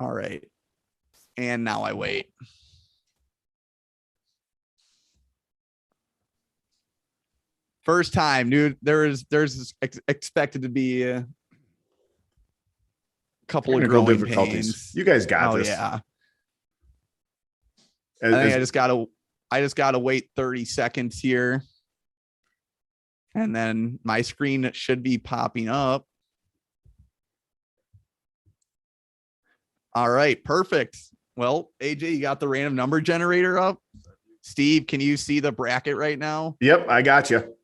All right. And now I wait. First time, dude. There's expected to be a couple of growing difficulties. pains. You guys got this. Yeah. I think I just gotta wait 30 seconds here. And then my screen should be popping up. All right, perfect. Well, AJ, you got the random number generator up. Steve, can you see the bracket right now? Yep, I got you.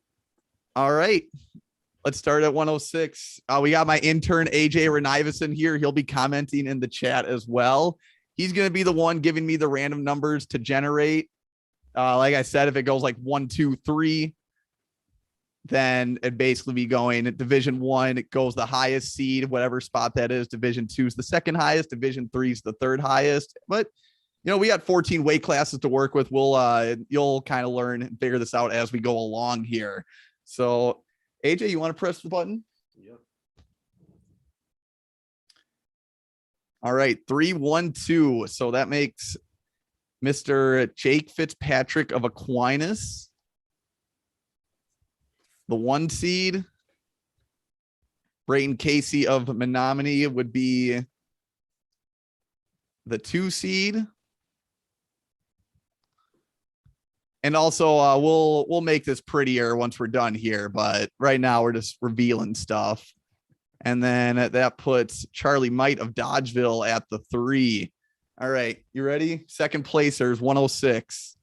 All right. Let's start at 106. We got my intern, AJ Renivison here. He'll be commenting in the chat as well. He's going to be the one giving me the random numbers to generate. Like I said, if it goes like 1, 2, 3, then it'd basically be going at Division 1. It goes the highest seed, whatever spot that is. Division 2 is the second highest. Division 3 is the third highest. But, you know, we got 14 weight classes to work with. You'll kind of learn and figure this out as we go along here. So, AJ, you want to press the button? Yep. All right, 3, 1, 2. So that makes Mr. Jake Fitzpatrick of Aquinas the 1 seed. Brayton Casey of Menominee would be the 2 seed. And also, we'll make this prettier once we're done here, but right now we're just revealing stuff. And then that puts Charlie Might of Dodgeville at the 3. All right, you ready? Second placers, 106.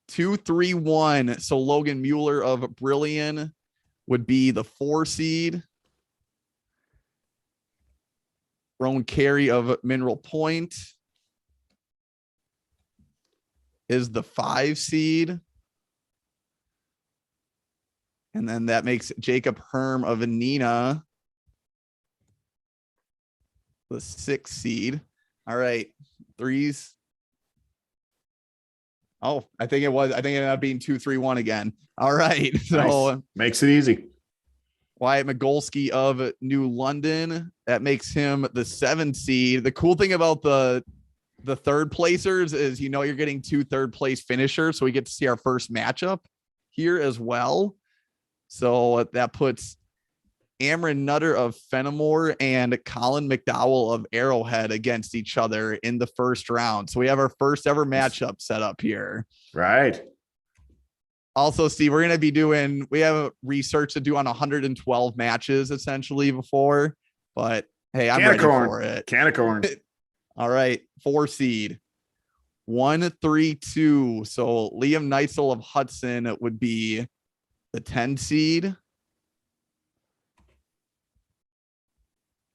2, 3, 1. So Logan Mueller of Brillion would be the 4 seed. Rowan Carey of Mineral Point is the 5 seed. And then that makes Jacob Herm of Anina the 6 seed. All right, 3s. Oh, I think it ended up being 2, 3, 1 again. All right. So nice. Makes it easy. Wyatt Miguelski of New London. That makes him the 7 seed. The cool thing about the third placers is, you know, you're getting 2 third place finishers. So we get to see our first matchup here as well. So that puts Amron Nutter of Fenimore and Colin McDowell of Arrowhead against each other in the first round. So we have our first ever matchup set up here. Right. Also, Steve, we're going to be we have research to do on 112 matches essentially before, but hey, I'm ready for it. Can of corn. All right. 4 seed. 1, 3, 2. So Liam Neitzel of Hudson would be the 10 seed.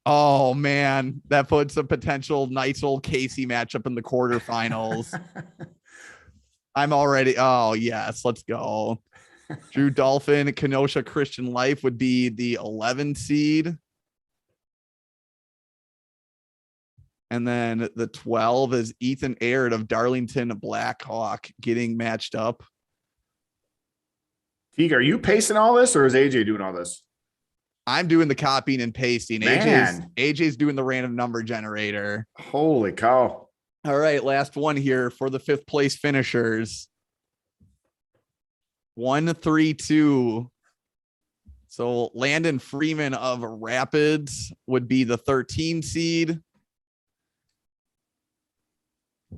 Oh man, that puts a potential Neitzel Casey matchup in the quarterfinals. I'm already. Oh yes, let's go. Drew Dolphin, Kenosha Christian Life would be the 11 seed. And then the 12 is Ethan Aird of Darlington Blackhawk getting matched up. Teague, are you pasting all this or is AJ doing all this? I'm doing the copying and pasting. AJ's doing the random number generator. Holy cow. All right, last one here for the 5th place finishers. 1, 3, 2. So Landon Freeman of Rapids would be the 13 seed.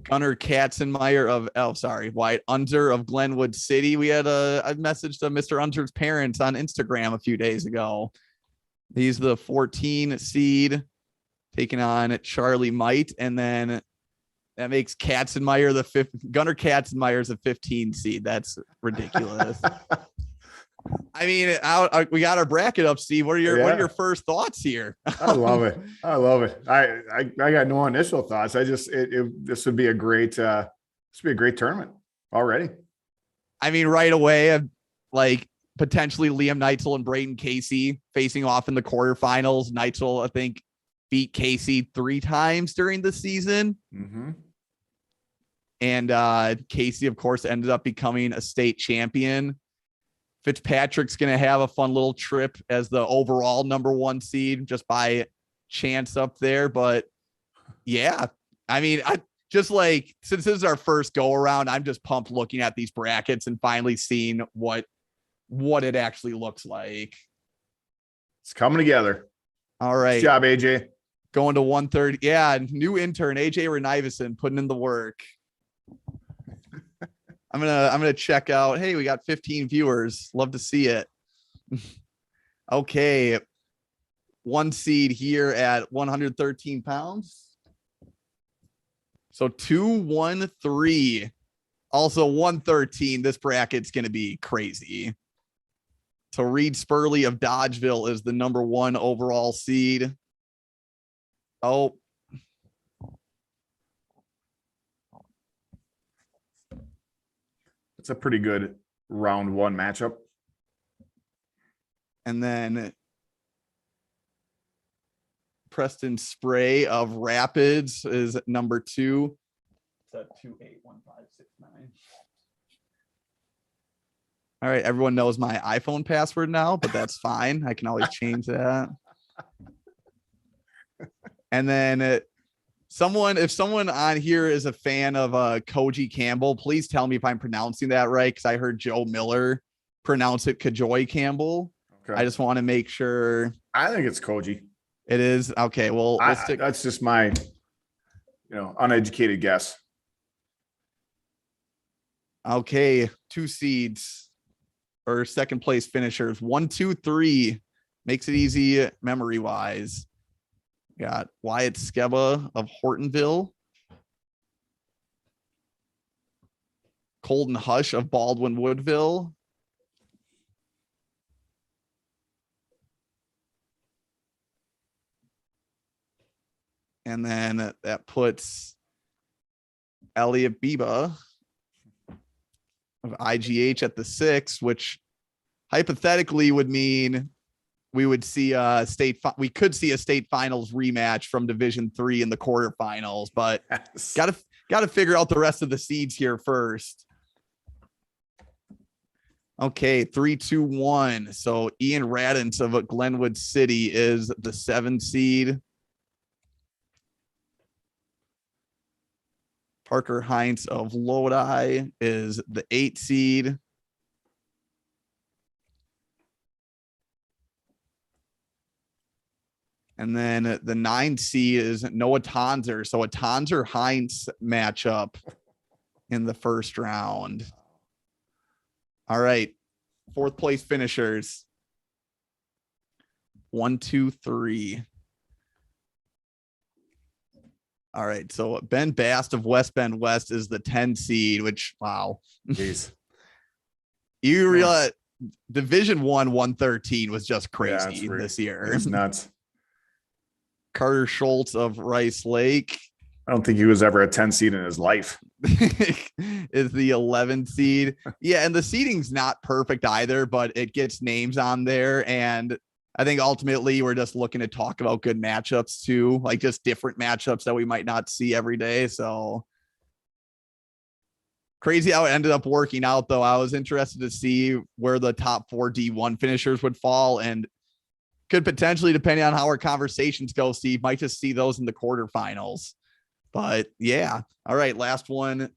Gunnar Katzenmeyer of, Wyatt Unser of Glenwood City. We had I messaged Mr. Unser's parents on Instagram a few days ago. He's the 14 seed taking on Charlie Might. And then that makes Katzenmeyer the 5th. Gunnar Katzenmeyer's a 15 seed. That's ridiculous. I mean, we got our bracket up, Steve. What are your first thoughts here? I love it. I love it. I got no initial thoughts. This would be a great tournament already. I mean, right away, like potentially Liam Neitzel and Brayton Casey facing off in the quarterfinals. Neitzel, I think, beat Casey 3 times during the season. Mm-hmm. And Casey, of course, ended up becoming a state champion. Fitzpatrick's going to have a fun little trip as the overall number 1 seed just by chance up there. But yeah, I mean, I just like, since this is our first go around, I'm just pumped looking at these brackets and finally seeing what it actually looks like. It's coming together. All right. Good job, AJ. Going to 130. Yeah. New intern, AJ Renivison, putting in the work. I'm going to check out. Hey, we got 15 viewers. Love to see it. Okay. 1 seed here at 113 pounds. So 213. Also 113. This bracket's going to be crazy. So Reed Spurley of Dodgeville is the number 1 overall seed. Oh. It's a pretty good round 1 matchup. And then Preston Spray of Rapids is number 2. It's at 281569. All right, everyone knows my iPhone password now, but that's fine. I can always change that. And then if someone on here is a fan of Koji Campbell, please tell me if I'm pronouncing that right, because I heard Joe Miller pronounce it Kajoy Campbell. Okay. I just want to make sure. I think it's Koji. It is? Okay, well, that's just my uneducated guess. Okay, 2 seeds or second place finishers. 1, 2, 3 makes it easy memory wise. Got Wyatt Skeba of Hortonville, Colton Hush of Baldwin Woodville, and then that puts Elliot Biba of IGH at the 6, which hypothetically would mean we would see we could see a state finals rematch from Division 3 in the quarterfinals, but yes. Gotta figure out the rest of the seeds here first. Okay, 3, 2, 1. So Ian Radins of Glenwood City is the 7 seed. Parker Heinz of Lodi is the 8 seed. And then the 9 seed is Noah Tonzer. So a Tonzer Heinz matchup in the first round. All right. 4th place finishers. 1, 2, 3. All right. So Ben Bast of West Bend West is the 10 seed, which, wow. Jeez. You realize Division 1, 113 was just crazy this year. It's nuts. Carter Schultz of Rice Lake. I don't think he was ever a 10 seed in his life. Is the 11 seed. Yeah, and the seeding's not perfect either, but it gets names on there. And I think ultimately we're just looking to talk about good matchups too, like just different matchups that we might not see every day. So crazy how it ended up working out, though. I was interested to see where the top 4 D1 finishers would fall, and could potentially, depending on how our conversations go, Steve, might just see those in the quarterfinals. But yeah. All right. Last one.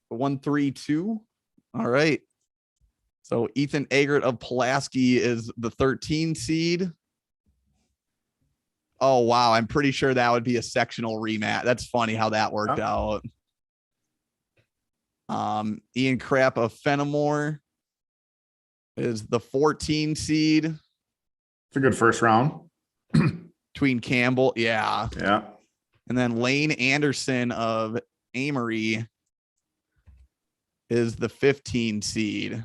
1, 3, 2. All right. So Ethan Eggert of Pulaski is the 13 seed. Oh, wow. I'm pretty sure that would be a sectional rematch. That's funny how that worked out. Ian Krapp of Fenimore is the 14 seed. It's a good first round. Between Campbell. Yeah. Yeah. And then Lane Anderson of Amory is the 15 seed.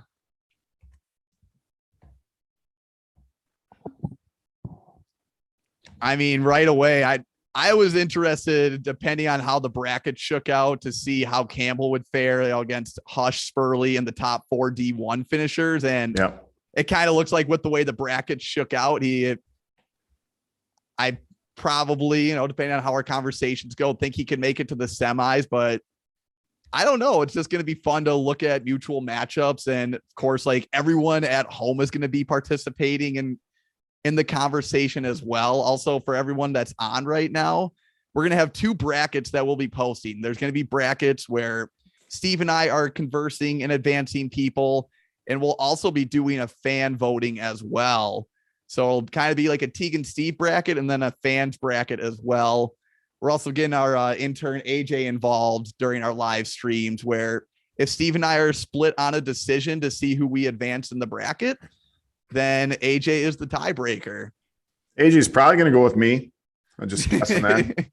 I mean, right away, I was interested, depending on how the bracket shook out, to see how Campbell would fare against Hush, Spurley, and the top 4 D1 finishers. And it kind of looks like with the way the bracket shook out, I probably, depending on how our conversations go, think he could make it to the semis, but I don't know. It's just going to be fun to look at mutual matchups. And of course, like everyone at home is going to be participating in in the conversation as well. Also, for everyone that's on right now, we're going to have 2 brackets that we'll be posting. There's going to be brackets where Steve and I are conversing and advancing people, and we'll also be doing a fan voting as well. So it'll kind of be like a Teague and Steve bracket and then a fans bracket as well. We're also getting our intern AJ involved during our live streams, where if Steve and I are split on a decision to see who we advance in the bracket, then AJ is the tiebreaker. AJ is probably going to go with me. I'm just guessing that.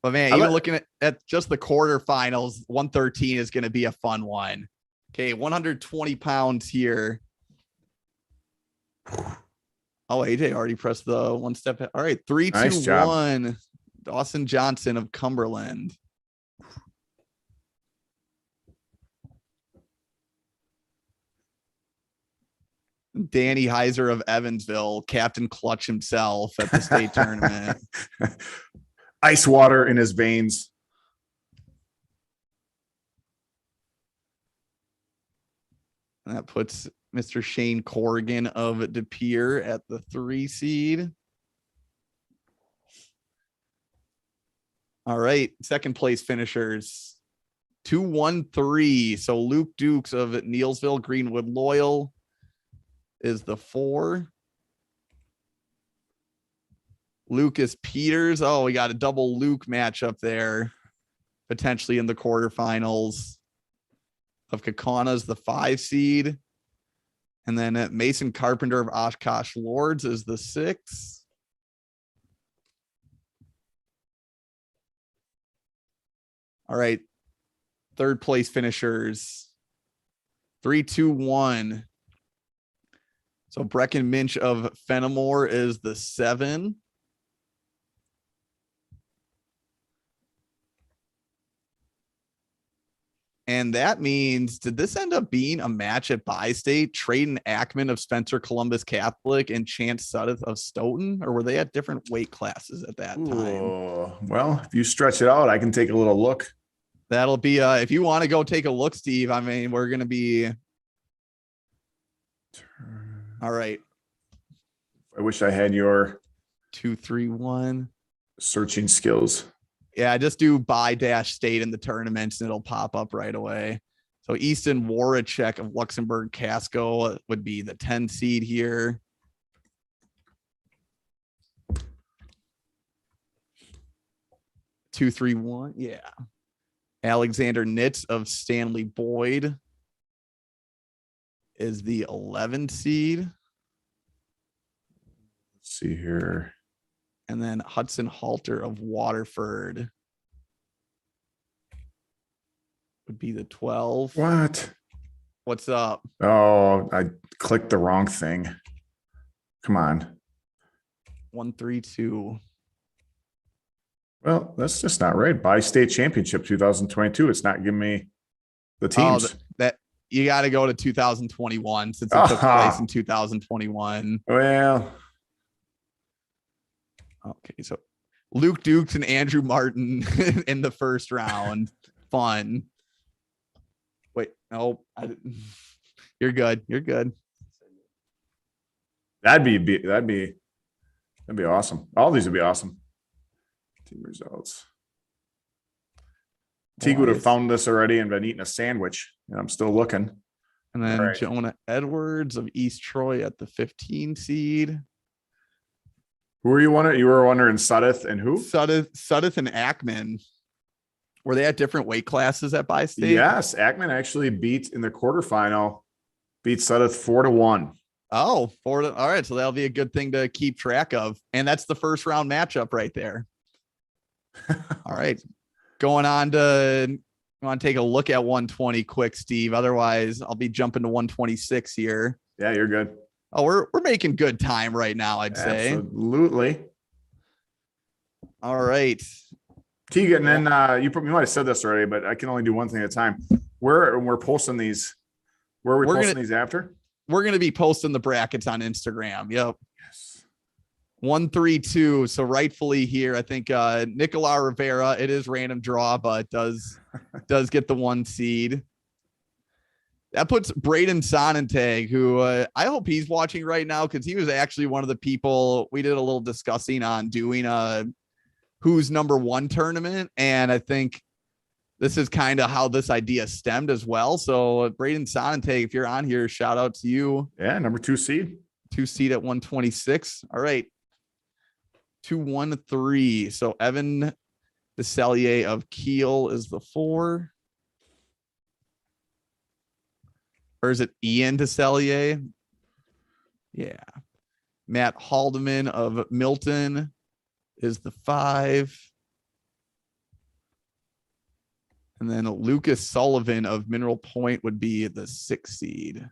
But man, even looking at just the quarterfinals, 113 is going to be a fun one. Okay, 120 pounds here. Oh, AJ already pressed the one step. All right, 3, nice 2, 1. Dawson Johnson of Cumberland. Danny Heiser of Evansville, Captain Clutch himself at the state tournament. Ice water in his veins. And that puts Mr. Shane Corrigan of De Pere at the 3 seed. All right, second place finishers. 2-1-3. So Luke Dukes of Neilsville Greenwood Loyal is the 4. Lucas Peters. Oh, we got a double Luke matchup there, potentially in the quarterfinals. Of Kakana's the 5 seed. And then Mason Carpenter of Oshkosh Lords is the 6. All right. Third place finishers. 3-2-1. So Brecken Minch of Fenimore is the 7. And that means, did this end up being a match at Bi-State? Trayden Ackman of Spencer Columbus Catholic and Chance Sudduth of Stoughton? Or were they at different weight classes at that time? Well, if you stretch it out, I can take a little look. That'll be, if you want to go take a look, Steve, I mean, we're going to be. All right. I wish I had your 2-3-1 searching skills. Yeah, just do Bi-State in the tournaments and it'll pop up right away. So Easton Warachek of Luxembourg Casco would be the 10 seed here. Two, 3-1. Yeah. Alexander Nitz of Stanley Boyd is the 11 seed. Let's see here. And then Hudson Halter of Waterford would be the 12. What? What's up? Oh, I clicked the wrong thing. Come on. 1-3-2. Well, that's just not right. Bi-State Championship 2022. It's not giving me the teams. Oh, that you got to go to 2021 since it took place in 2021. Well. Okay, so Luke Dukes and Andrew Martin in the first round. Fun. Wait, no, you're good. You're good. That'd be awesome. All these would be awesome. Team results. Teague would have found this already and been eating a sandwich, and I'm still looking. And then Jonah Edwards of East Troy at the 15 seed. Who were you wondering? You were wondering Sudduth and who? Sudduth and Ackman. Were they at different weight classes at Bi-State? Yes. Ackman actually beat in the quarterfinal, beat Sudduth 4-1. Oh, 4-1. All right. So that'll be a good thing to keep track of. And that's the first round matchup right there. All right. Going on to, you want to take a look at 120 quick, Steve. Otherwise, I'll be jumping to 126 here. Yeah, you're good. Oh, we're making good time right now, I'd say. Absolutely. All right. Teague, and then you might have said this already, but I can only do one thing at a time. We're posting these. Where are we posting these after? We're going to be posting the brackets on Instagram. Yep. Yes. 1-3-2. So rightfully here, I think Nicolas Rivera, it is random draw, but does get the 1 seed. That puts Braden Sonnentag, who I hope he's watching right now, because he was actually one of the people we did a little discussing on doing a who's number one tournament. And I think this is kind of how this idea stemmed as well. So Braden Sonnentag, if you're on here, shout out to you. Yeah, number 2 seed. 2 seed at 126. All right. 2-1-3. So Evan Decellier of Kiel is the 4. Or is it Ian Decellier? Yeah. Matt Haldeman of Milton is the 5. And then Lucas Sullivan of Mineral Point would be the 6 seed.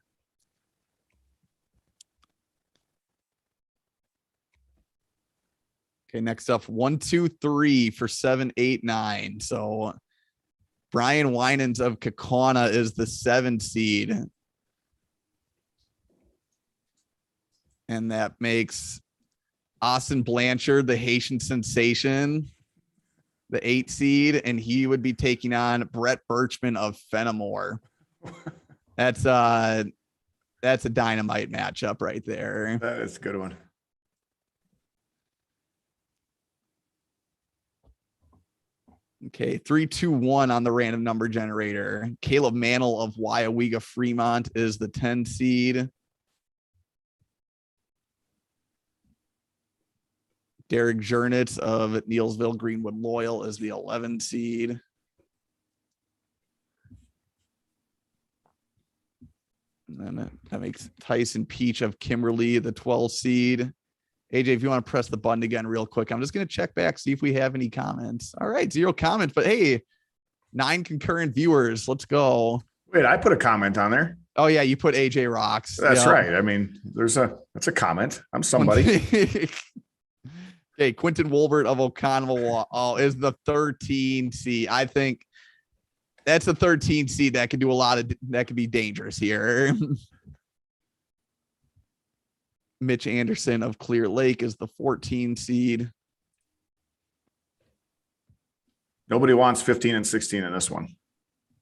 Okay, next up, 1, 2, 3 for 7, 8, 9. So Brian Winans of Kakana is the 7 seed. And that makes Austin Blanchard, the Haitian sensation, the 8 seed, and he would be taking on Brett Birchman of Fenimore. That's a dynamite matchup right there. That is a good one. Okay, 3, 2, 1 on the random number generator. Caleb Mantle of Wyawega Fremont is the 10 seed. Derek Jernitz of Neilsville Greenwood Loyal is the 11 seed. And then that makes Tyson Peach of Kimberly the 12 seed. AJ, if you want to press the button again real quick, I'm just going to check back, see if we have any comments. All right, 0 comments, but hey, 9 concurrent viewers. Let's go. Wait, I put a comment on there. Oh yeah, you put AJ Rocks. That's right. I mean, that's a comment. I'm somebody. Okay, Quentin Wolbert of Oconomowoc is the 13 seed. I think that's the 13 seed that could do a lot of that could be dangerous here. Mitch Anderson of Clear Lake is the 14 seed. Nobody wants 15 and 16 in this one.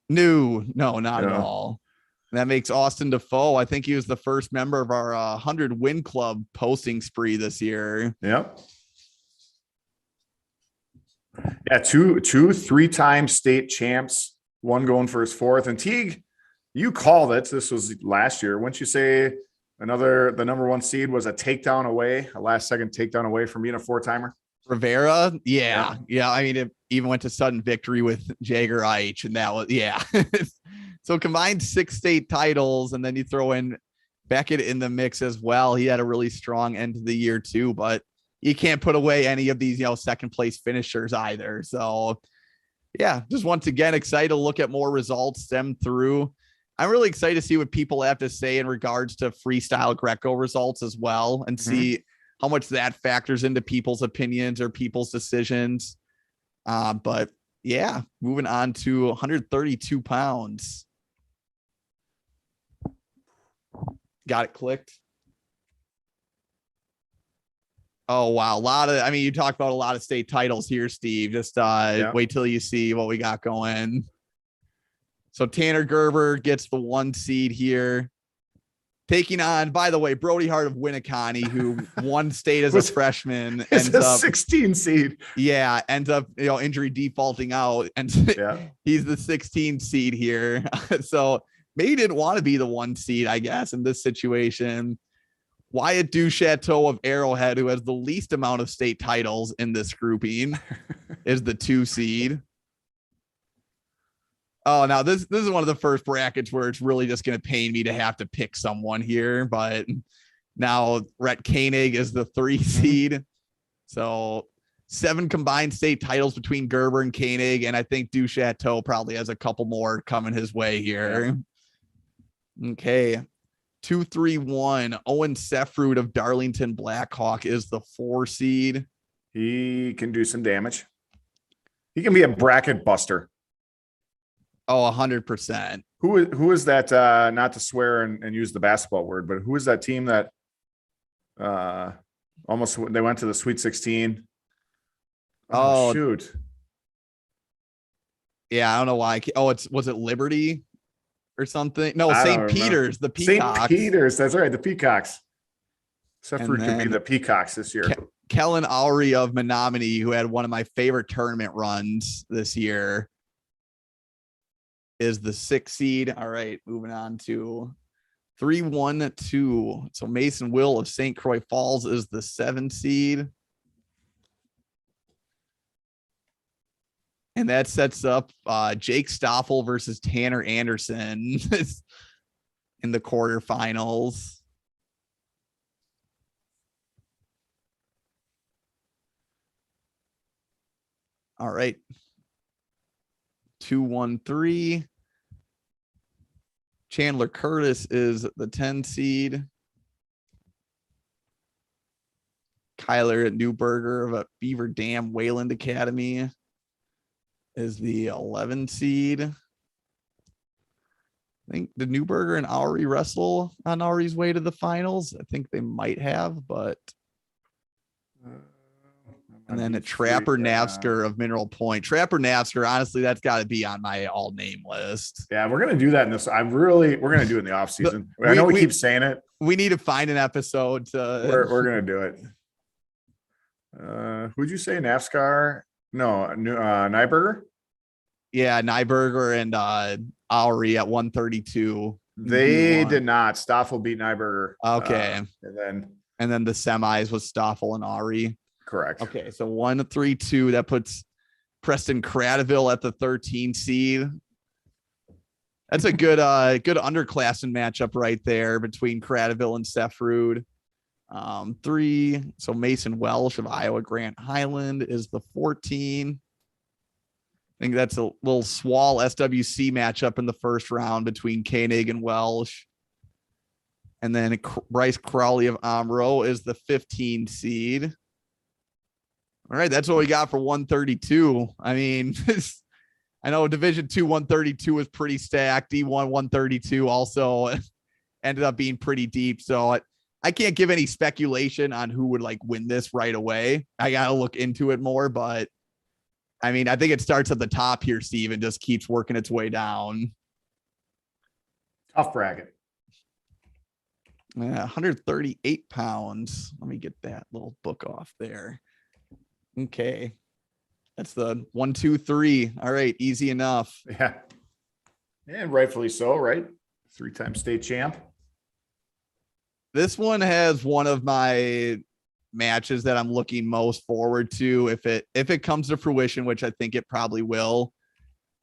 No, not at all. That makes Austin Defoe. I think he was the first member of our 100 win club posting spree this year. Yep. Yeah, two 3-time state champs, one going for his 4th. And Teague, you called it. This was last year. Wouldn't you say the number 1 seed was a takedown away, a last second takedown away from being a 4-timer? Rivera? Yeah. I mean, it even went to sudden victory with Jagger Eich, and that was, yeah. So combined 6 state titles, and then you throw in Beckett in the mix as well. He had a really strong end of the year too, but you can't put away any of these, second place finishers either. So yeah, just once again, excited to look at more results stem through. I'm really excited to see what people have to say in regards to freestyle Greco results as well, and see how much that factors into people's opinions or people's decisions. But yeah, moving on to 132 pounds. Got it clicked. Oh, wow. You talked about a lot of state titles here, Steve. Just wait till you see what we got going. So Tanner Gerber gets the 1 seed here. Taking on, by the way, Brody Hart of Winneconne, who won state as a freshman. Ends up 16 seed. Yeah, ends up injury defaulting out. And he's the 16 seed here. So maybe didn't want to be the 1 seed, I guess, in this situation. Wyatt Duchateau of Arrowhead, who has the least amount of state titles in this grouping, is the 2 seed. Oh, now this is one of the first brackets where it's really just going to pain me to have to pick someone here. But now Rhett Koenig is the 3 seed. So 7 combined state titles between Gerber and Koenig. And I think Duchateau probably has a couple more coming his way here. Okay. 2, 3, 1. Owen Seffrood of Darlington Blackhawk is the 4 seed. He can do some damage. He can be a bracket buster. Oh, 100%. Who is that? Not to swear and use the basketball word, but who is that team that almost they went to the Sweet 16? Oh shoot! Yeah, I don't know why. Was it Liberty? or something. No, I don't St. remember. Peter's, the St. Peacocks. Peter's. That's right. The Peacocks. Sefrud could be then the Peacocks this year. Kellen Lowry of Menominee, who had one of my favorite tournament runs this year, is the 6 seed. All right, moving on to 3-1-2. So Mason Will of St. Croix Falls is the 7 seed. And that sets up Jake Stoffel versus Tanner Anderson in the quarterfinals. All right. 2-1-3. Chandler Curtis is the 10 seed. Kyler Newberger of Beaver Dam Wayland Academy is the 11 seed. I think the Newberger and Aury wrestle on Aury's way to the finals. I think they might have, but and then a Trapper Navsker of Mineral Point. Trapper Navsker, honestly, that's got to be on my all name list. Yeah, we're gonna do that in this. We're gonna do it in the off season. I know we keep saying it. We need to find an episode to. We're gonna do it. Who'd you say? Navskar? No, Nyberger. Yeah, Nyberger and Aury at 132. They did not. Stoffel beat Nyberger. Okay, and then the semis was Stoffel and Aury. Correct. Okay, so 1-3-2. That puts Preston Cradaville at the 13 seed. That's a good underclassmen matchup right there between Cradaville and Sefrud. 3. So Mason Welsh of Iowa Grant Highland is the 14. I think that's a little Swall SWC matchup in the first round between Koenig and Welsh. And then Bryce Crowley of Omro is the 15 seed. All right, that's what we got for 132. I mean, I know Division 2 132 was pretty stacked. D1 132 also ended up being pretty deep. So I can't give any speculation on who would like win this right away. I got to look into it more, but I mean, I think it starts at the top here, Steve, and just keeps working its way down. Tough bracket. 138 pounds. Let me get that little book off there. Okay. That's the 1, 2, 3. All right. Easy enough. Yeah. And rightfully so, right? 3-time state champ. This one has one of my matches that I'm looking most forward to if it comes to fruition, which I think it probably will,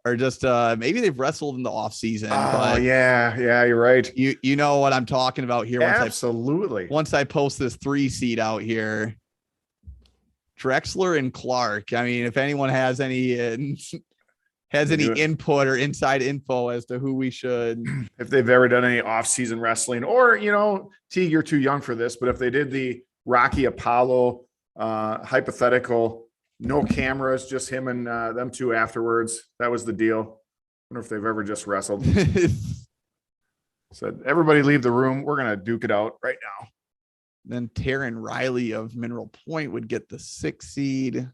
or just maybe they've wrestled in the off season. Oh, but yeah, you're right. You know what I'm talking about here. Absolutely. Once I post this 3 seed out here, Drexler and Clark. I mean, if anyone has any input or inside info as to who we should, if they've ever done any off-season wrestling, or Teague, you're too young for this, but if they did the Rocky Apollo hypothetical, no cameras, just him and them two afterwards, that was the deal. I wonder if they've ever just wrestled. Said everybody leave the room, we're gonna duke it out right now. Then Taryn Riley of Mineral Point would get the 6 seed.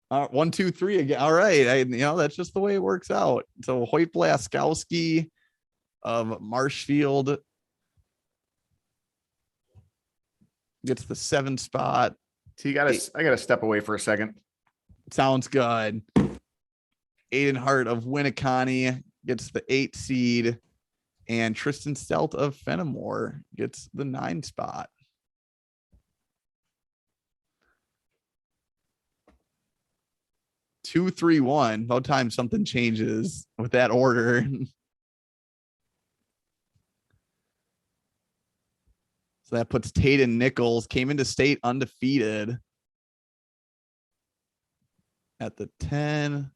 1, 2, 3 again. All right. That's just the way it works out. So Hoyt Blaskowski of Marshfield gets the 7 spot. So I gotta step away for a second. Sounds good. Aiden Hart of Winneconne gets the 8 seed. And Tristan Stelt of Fenimore gets the 9 spot. Two, 3, 1. About time something changes with that order. So that puts Taden Nichols, came into state undefeated at the 10.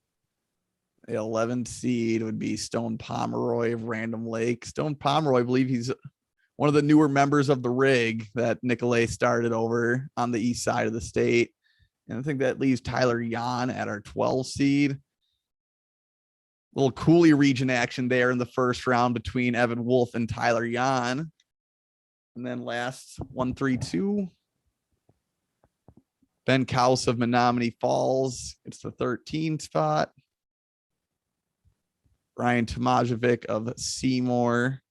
The 11th seed would be Stone Pomeroy of Random Lake. Stone Pomeroy, I believe he's one of the newer members of the rig that Nicolay started over on the east side of the state. And I think that leaves Tyler Yan at our 12 seed. Little Cooley region action there in the first round between Evan Wolf and Tyler Yan. And then last 1, 3, 2. Ben Kaus of Menominee Falls. It's the 13 spot. Ryan Tomajevic of Seymour.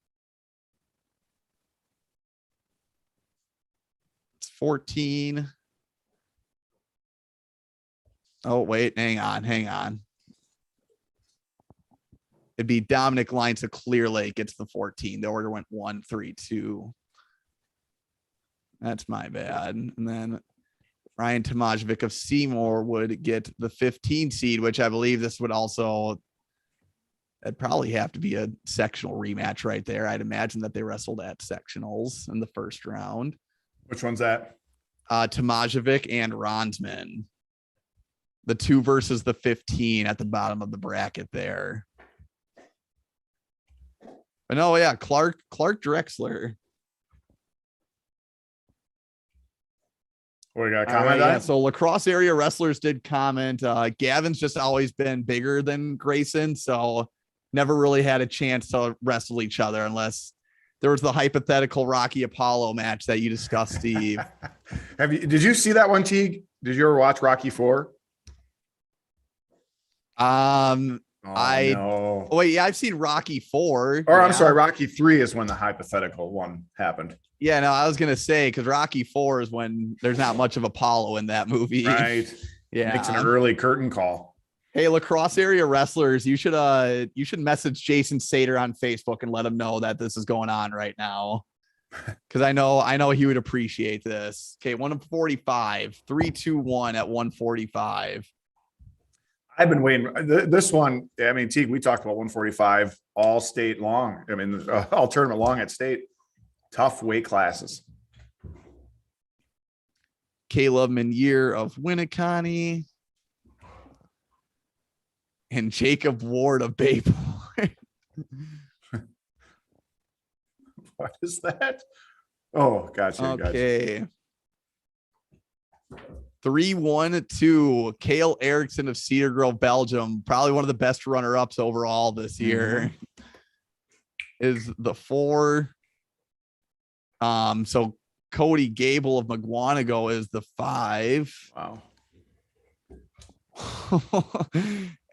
It's 14. Oh, wait, hang on. It'd be Dominic Lyons of Clear Lake gets the 14. The order went 1, 3, 2. That's my bad. And then Ryan Tomajevic of Seymour would get the 15 seed, which I believe this would also, it'd probably have to be a sectional rematch right there. I'd imagine that they wrestled at sectionals in the first round. Which one's that? Tomajevic and Ronsman. The 2 versus the 15 at the bottom of the bracket there. But no, yeah, Clark Drexler. We got a comment on yeah, it? so lacrosse area wrestlers did comment. Gavin's just always been bigger than Grayson, so never really had a chance to wrestle each other unless there was the hypothetical Rocky Apollo match that you discussed, Steve. Did you see that one, Teague? Did you ever watch Rocky 4? No. Wait, yeah, I've seen Rocky 4. Or I'm sorry, Rocky 3 is when the hypothetical one happened. Yeah, no, I was gonna say because Rocky 4 is when there's not much of Apollo in that movie. Right. Yeah. Makes an early curtain call. Hey, lacrosse area wrestlers, you should message Jason Sater on Facebook and let him know that this is going on right now. Because I know he would appreciate this. Okay, 145, 3-2-1 at 145. I've been waiting. This one, I mean, Teague, we talked about 145 all state long. I mean, all tournament long at state. Tough weight classes. Caleb Minier of Winneconne. And Jacob Ward of Bayport. What is that? Oh, gotcha. Okay. 3-1-2. Cale Erickson of Cedar Grove, Belgium. Probably one of the best runner-ups overall this year. Is the 4. So Cody Gable of McGuanago is the 5. Wow.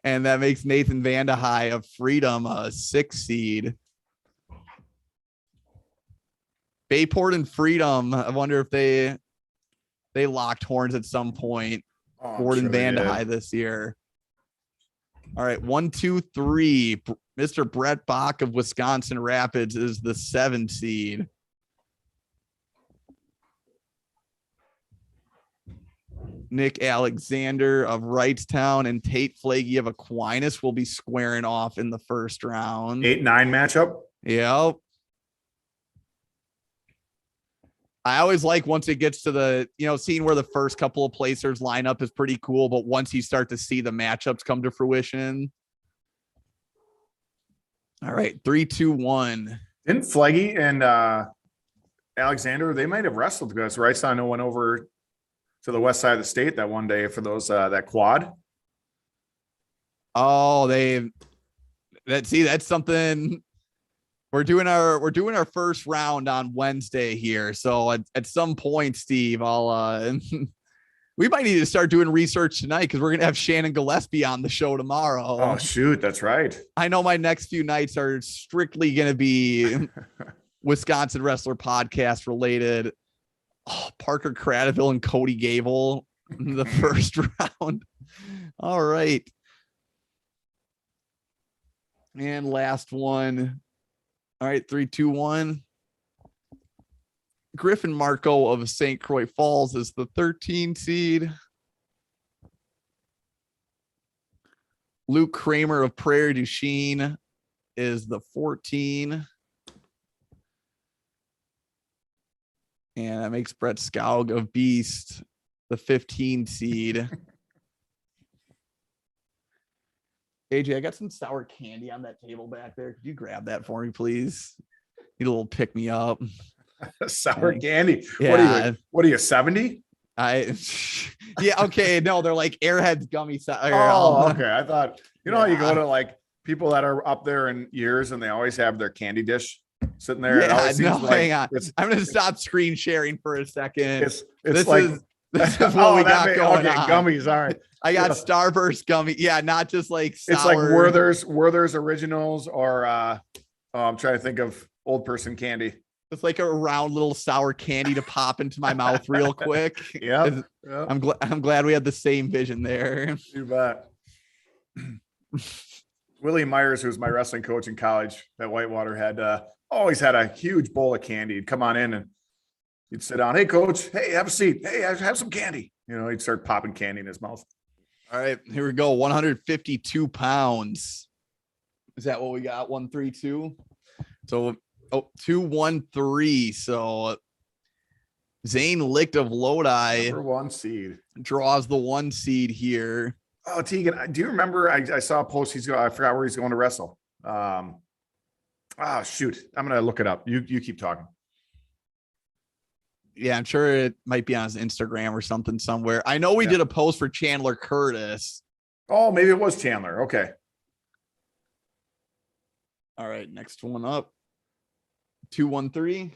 And that makes Nathan Vandehei of Freedom a 6 seed. Bayport and Freedom. I wonder if they locked horns at some point. Gordon Vandehei this year. All right, 1, 2, 3. Mr. Brett Bach of Wisconsin Rapids is the 7 seed. Nick Alexander of Wrightstown and Tate Flagey of Aquinas will be squaring off in the first round. 8-9 matchup. Yep. I always like once it gets to the, seeing where the first couple of placers line up is pretty cool. But once you start to see the matchups come to fruition. All right. 3-2-1. Didn't Flagey and Alexander, they might have wrestled because Wrightstown went over to the west side of the state that one day for those that quad. Oh, that's something. We're doing our first round on Wednesday here. So at some point, Steve, we might need to start doing research tonight because we're gonna have Shannon Gillespie on the show tomorrow. Oh shoot, that's right. I know my next few nights are strictly gonna be Wisconsin Wrestler Podcast related. Oh, Parker Cradaville and Cody Gable in the first round. All right. And last one. All right, 3-2-1. Griffin Marco of St. Croix Falls is the 13 seed. Luke Kramer of Prairie du Chien is the 14. And that makes Brett Skaug of Beast the 15 seed. AJ, I got some sour candy on that table back there. Could you grab that for me, please? Need a little pick me up. Sour candy. Yeah. What are you, 70? Yeah, okay. No, they're like Airheads gummy. Oh, okay. I thought, how you go to like people that are up there in years and they always have their candy dish sitting there. Yeah, no, hang on. I'm going to stop screen sharing for a second. It's like This is what we got going on. Gummies. All right. I got Starburst gummy. Yeah, not just like sour. It's like Werther's Originals or I'm trying to think of old person candy. It's like a round little sour candy to pop into my mouth real quick. Yeah. I'm glad we had the same vision there. You bet. Willie Myers, who's my wrestling coach in college at Whitewater, had always had a huge bowl of candy. He'd come on in and he'd sit down. Hey, coach. Hey, have a seat. Hey, have some candy. You know, he'd start popping candy in his mouth. All right, here we go. 152 pounds. Is that what we got? 132. So 213. So Zane Licht of Lodi, number 1 seed, draws the 1 seed here. Oh, Tegan, do you remember? I saw a post. I forgot where he's going to wrestle. Shoot. I'm gonna look it up. You keep talking. Yeah, I'm sure it might be on his Instagram or something somewhere. I know we did a post for Chandler Curtis. Oh, maybe it was Chandler. Okay. All right, next one up. 213.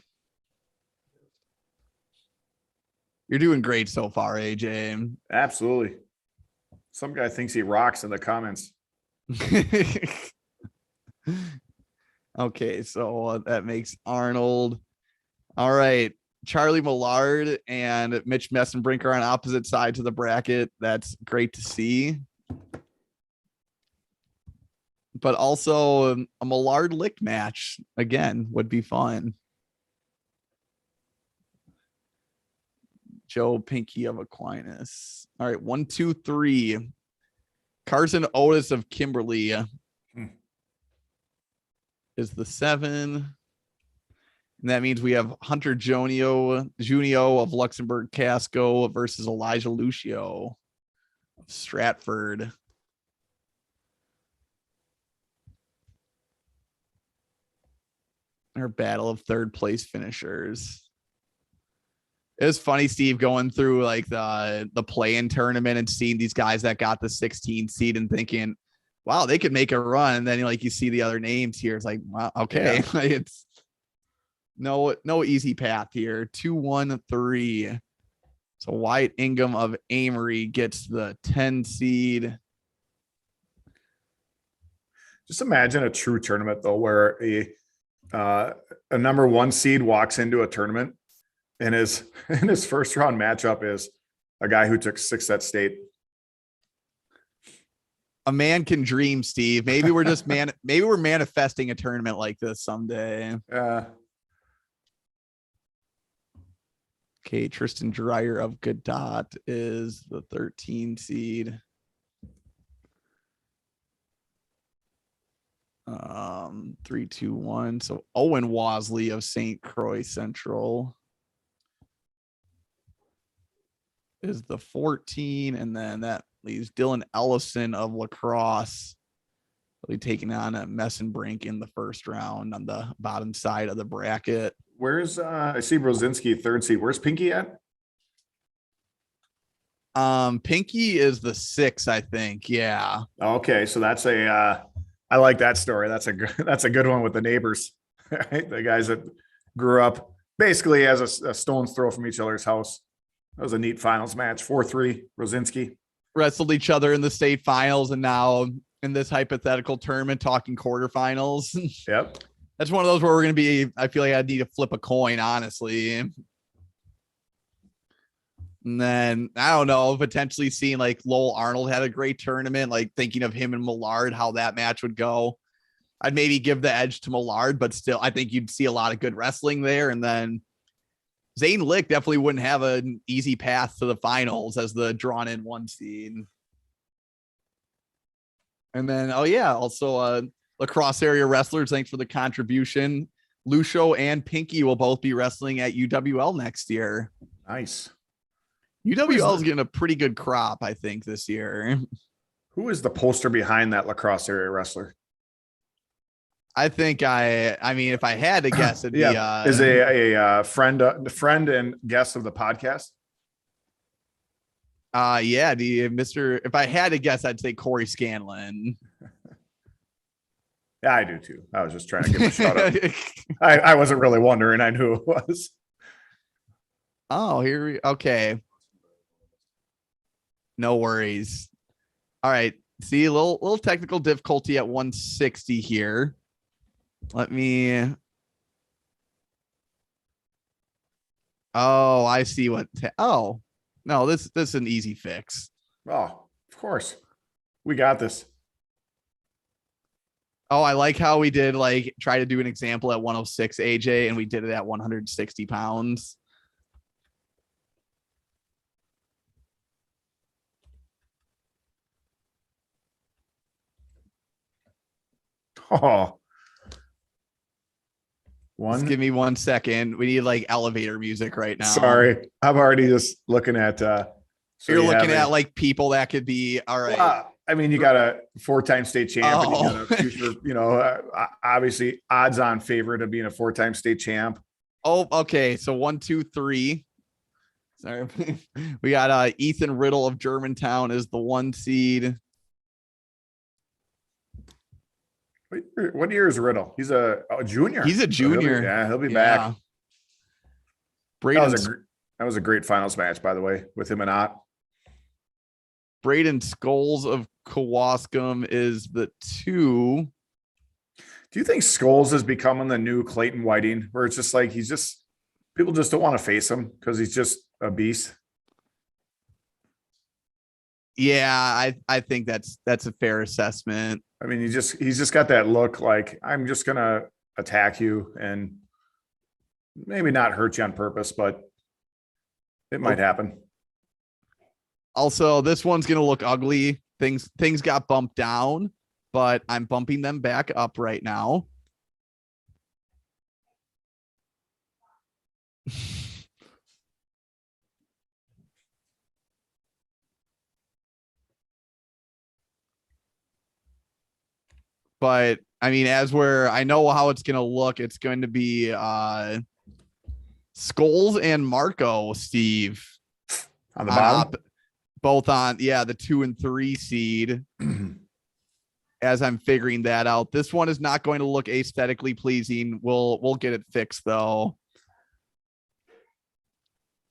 You're doing great so far, AJ. Absolutely. Some guy thinks he rocks in the comments. Okay, so that makes Arnold. All right. Charlie Millard and Mitch Messenbrink are on opposite sides of the bracket. That's great to see. But also a Millard Lick match again would be fun. Joe Pinky of Aquinas. All right, 1, 2, 3. Carson Otis of Kimberly is the 7. And that means we have Hunter Junio of Luxembourg Casco versus Elijah Lucio of Stratford. Our battle of third place finishers. It was funny, Steve, going through like the play-in tournament and seeing these guys that got the 16 seed and thinking, wow, they could make a run. And then like you see the other names here. It's like, wow, okay. Yeah. It's no easy path here. 2, 1, 3. So Wyatt Ingham of Amory gets the 10 seed. Just imagine a true tournament though, where a number 1 seed walks into a tournament and his first round matchup is a guy who took 6th at state. A man can dream, Steve. Maybe we're just maybe we're manifesting a tournament like this someday. Okay, Tristan Dreyer of Godot is the 13 seed. 3, 2, 1. So Owen Wasley of St. Croix Central is the 14, and then that leaves Dylan Ellison of Lacrosse really taking on a Messenbrink in the first round on the bottom side of the bracket. Where's I see Brozinski 3rd seed. Where's Pinky at? Pinky is the 6, I think. Yeah. Okay, so that's I like that story. That's a good one with the neighbors, right? The guys that grew up basically as a stone's throw from each other's house. That was a neat finals match. 4-3, Brozinski. Wrestled each other in the state finals, and now in this hypothetical tournament talking quarterfinals. Yep. That's one of those where we're going to be, I feel like I need to flip a coin, honestly. And then, I don't know, potentially seeing like Lowell Arnold had a great tournament, like thinking of him and Millard, how that match would go. I'd maybe give the edge to Millard, but still, I think you'd see a lot of good wrestling there. And then Zane Lick definitely wouldn't have an easy path to the finals as the drawn in 1 seed. And then, also Lacrosse area wrestlers, thanks for the contribution. Lucio and Pinky will both be wrestling at UWL next year. Nice. UWL is getting a pretty good crop, I think, this year. Who is the poster behind that Lacrosse area wrestler? I think I mean, if I had to guess, it'd be is a friend and guest of the podcast. If I had to guess, I'd say Corey Scanlon. Yeah, I do too. I was just trying to give a shout out. I wasn't really wondering. I knew it was. Oh, okay. No worries. All right. See, a little technical difficulty at 160 here. Let me. Oh, I see what. Oh, no, this is an easy fix. Oh, of course. We got this. Oh, I like how we did like try to do an example at 106 AJ and we did it at 160 pounds. Oh. Just give me 1 second. We need like elevator music right now. Sorry. I'm already just looking at so you're looking at like people that could be all right. I mean, you got a 4-time state champ, and you got a future, obviously odds-on favorite of being a 4-time state champ. Oh, okay. So 1, 2, 3. Sorry, we got Ethan Riddle of Germantown is the 1 seed. What year is Riddle? He's a junior. He's a junior. He'll be back. Braden, that was a great finals match, by the way, with him and Ott. Braden Scholes of Kewaskum is the 2. Do you think Scholes is becoming the new Clayton Whiting, where it's just like people just don't want to face him because he's just a beast? Yeah, I think that's a fair assessment. I mean, he's just got that look like I'm just gonna attack you and maybe not hurt you on purpose, but it might happen. Also, this one's gonna look ugly. Things got bumped down, but I'm bumping them back up right now. But I mean, I know how it's going to look. It's going to be Scholes and Marco, Steve. On the bottom? Both on, the 2 and 3 seed. As I'm figuring that out. This one is not going to look aesthetically pleasing. We'll get it fixed, though.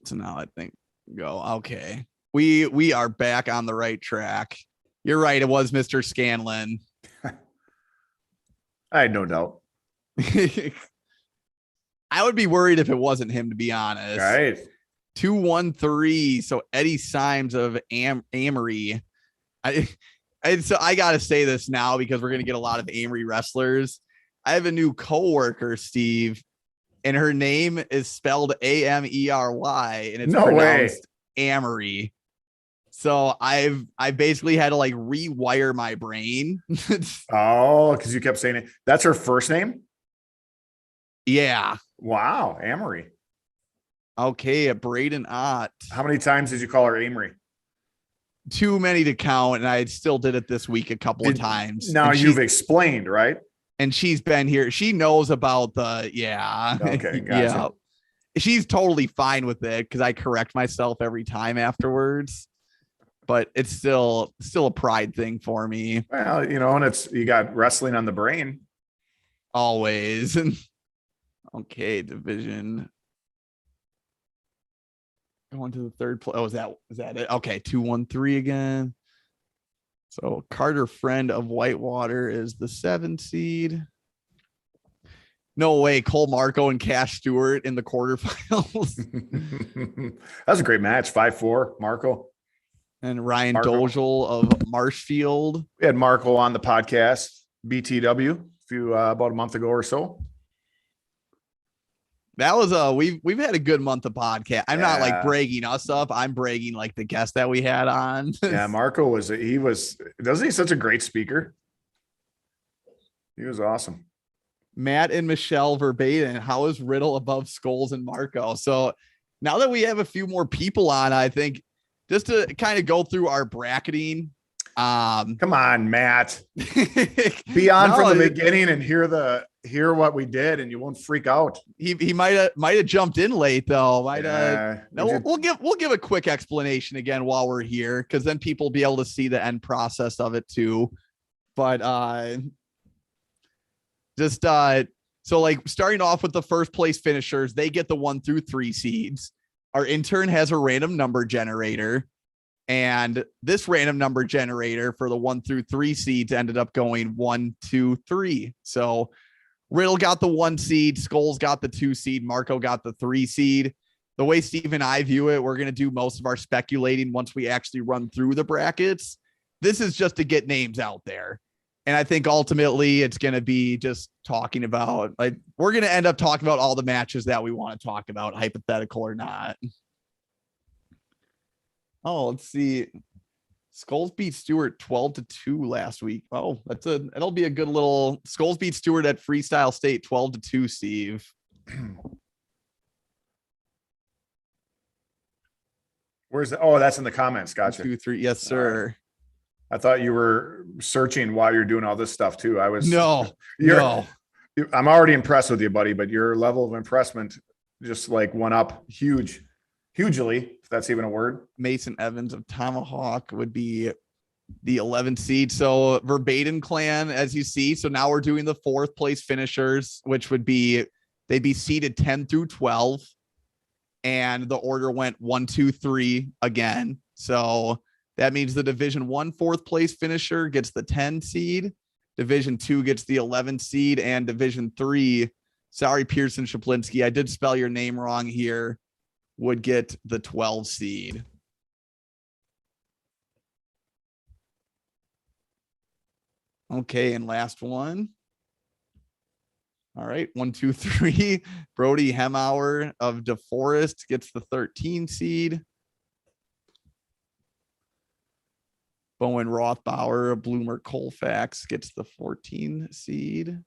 So now I think go. Okay. We are back on the right track. You're right. It was Mr. Scanlon. I had no doubt. I would be worried if it wasn't him, to be honest. Right. 213. So Eddie Symes of Amory. So I got to say this now because we're going to get a lot of Amory wrestlers. I have a new coworker, Steve, and her name is spelled Amery, and it's pronounced Amory. So I basically had to like rewire my brain. Oh, because you kept saying it. That's her first name? Yeah. Wow. Amory. Okay. Braden Ott. How many times did you call her Amory? Too many to count. And I still did it this week a couple of times. Now you've explained, right? And she's been here. She knows about Okay. Gotcha. Yeah. She's totally fine with it because I correct myself every time afterwards. But it's still a pride thing for me. Well, and you got wrestling on the brain. Always. Okay, division. Going to the third place. Oh, is that it? Okay, 213 again. So Carter Friend of Whitewater is the 7 seed. No way, Cole Marco and Cash Stewart in the quarterfinals. That was a great match. 5-4, Marco. And Ryan Doziel of Marshfield. We had Marco on the podcast, BTW, about a month ago or so. That was we've had a good month of podcast. I'm not like bragging us up. I'm bragging like the guest that we had on. Yeah, Marco doesn't he such a great speaker? He was awesome. Matt and Michelle Verbatim. How is Riddle above Scholes and Marco? So now that we have a few more people on, I think just to kind of go through our bracketing. Come on, Matt. Be on from the beginning and hear what we did, and you won't freak out. He might have jumped in late though. We'll give a quick explanation again while we're here, because then people will be able to see the end process of it too. But so like starting off with the first place finishers, they get the 1 through 3 seeds. Our intern has a random number generator. And this random number generator for the 1 through 3 seeds ended up going 1, 2, 3. So Riddle got the 1 seed, Skulls got the 2 seed, Marco got the 3 seed. The way Steve and I view it, we're going to do most of our speculating once we actually run through the brackets. This is just to get names out there. And I think ultimately it's going to be just talking about, like, we're going to end up talking about all the matches that we want to talk about, hypothetical or not. Oh, let's see. Skulls beat Stewart 12-2 last week. Oh, that'll be a good little Skulls beat Stewart at Freestyle State 12-2, Steve. Where's the, oh, that's in the comments. Gotcha. 2, 3. Yes, sir. I thought you were searching while you're doing all this stuff too. I was no. I'm already impressed with you, buddy, but your level of impressment just like went up hugely, if that's even a word. Mason Evans of Tomahawk would be the 11th seed. So Verbatim Clan, as you see. So now we're doing the 4th place finishers, which would be, they'd be seeded 10 through 12. And the order went 1, 2, 3 again. So that means the Division 1 4th place finisher gets the 10 seed. Division 2 gets the 11 seed, and Division 3, sorry, Pearson Shaplinski, I did spell your name wrong here, would get the 12 seed. Okay, and last one. All right, 1, 2, 3. Brody Hemauer of DeForest gets the 13 seed. Bowen Rothbauer of Bloomer Colfax gets the 14 seed.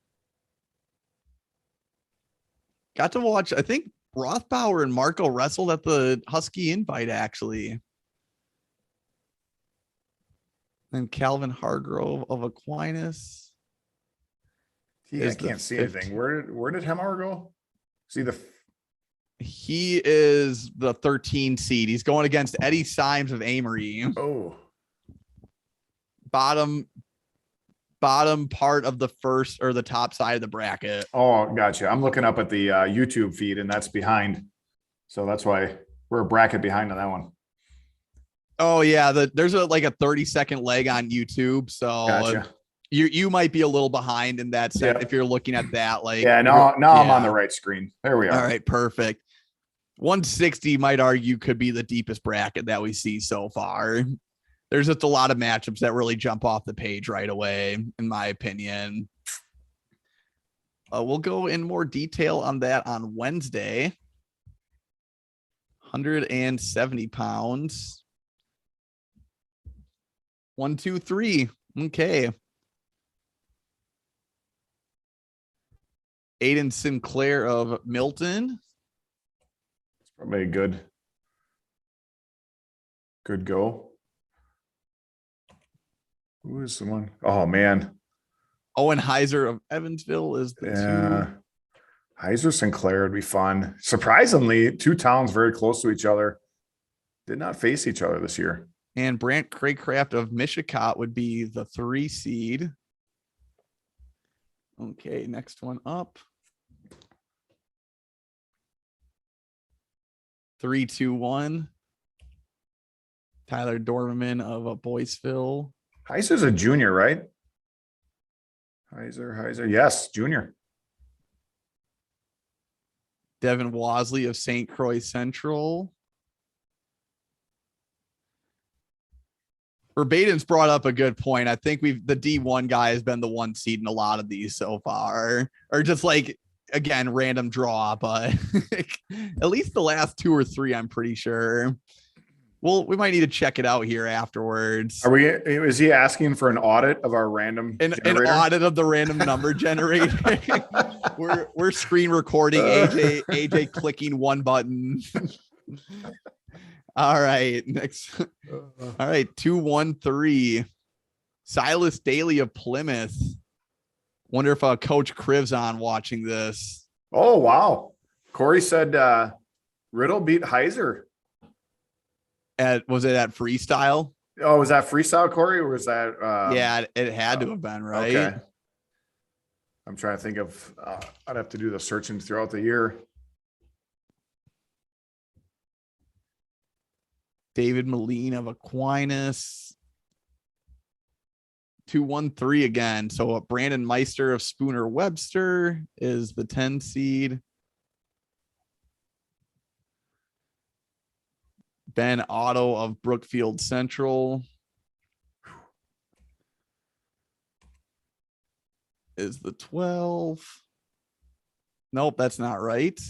Got to watch, I think Rothbauer and Marco wrestled at the Husky Invite, actually. And Calvin Hargrove of Aquinas. I can't see anything. Where did Hemauer go? See he is the 13 seed. He's going against Eddie Symes of Amory. Oh. Bottom part of the first or the top side of the bracket. Oh, gotcha. I'm looking up at the YouTube feed and that's behind. So that's why we're a bracket behind on that one. Oh yeah. There's a 30-second leg on YouTube. So gotcha. You might be a little behind in that sense. Yep. If you're looking at that, now I'm on the right screen. There we are. All right. Perfect. 160 might argue could be the deepest bracket that we see so far. There's just a lot of matchups that really jump off the page right away, in my opinion. We'll go in more detail on that on Wednesday. 170 pounds. 1, 2, 3. Okay. Aiden Sinclair of Milton. It's probably a good go. Who is the one? Oh man. Owen Heiser of Evansville is the 2. Heiser Sinclair would be fun. Surprisingly, 2 towns very close to each other did not face each other this year. And Brant Craycraft of Michicot would be the 3 seed. Okay, next one up. 3, 2, 1. Tyler Dorman of Boyceville. Heiser's a junior, right? Heiser. Yes, junior. Devin Wasley of St. Croix Central. Verbatim's brought up a good point. I think the D1 guy has been the 1 seed in a lot of these so far, or just again, random draw, but at least the last 2 or 3, I'm pretty sure. Well, we might need to check it out here afterwards. Is he asking for an audit of our random an audit of the random number generator? we're screen recording AJ clicking one button. All right, next. All right, 213. Silas Daly of Plymouth. Wonder if Coach Criv's on watching this. Oh wow. Corey said Riddle beat Heiser. Was it at freestyle? Oh, was that freestyle, Corey, or was that yeah, it had to have been, right? Okay. I'm trying to think of I'd have to do the searching throughout the year. David Moline of Aquinas. 213 again. So Brandon Meister of Spooner Webster is the 10 seed. Ben Otto of Brookfield Central is the 12. Nope, that's not right.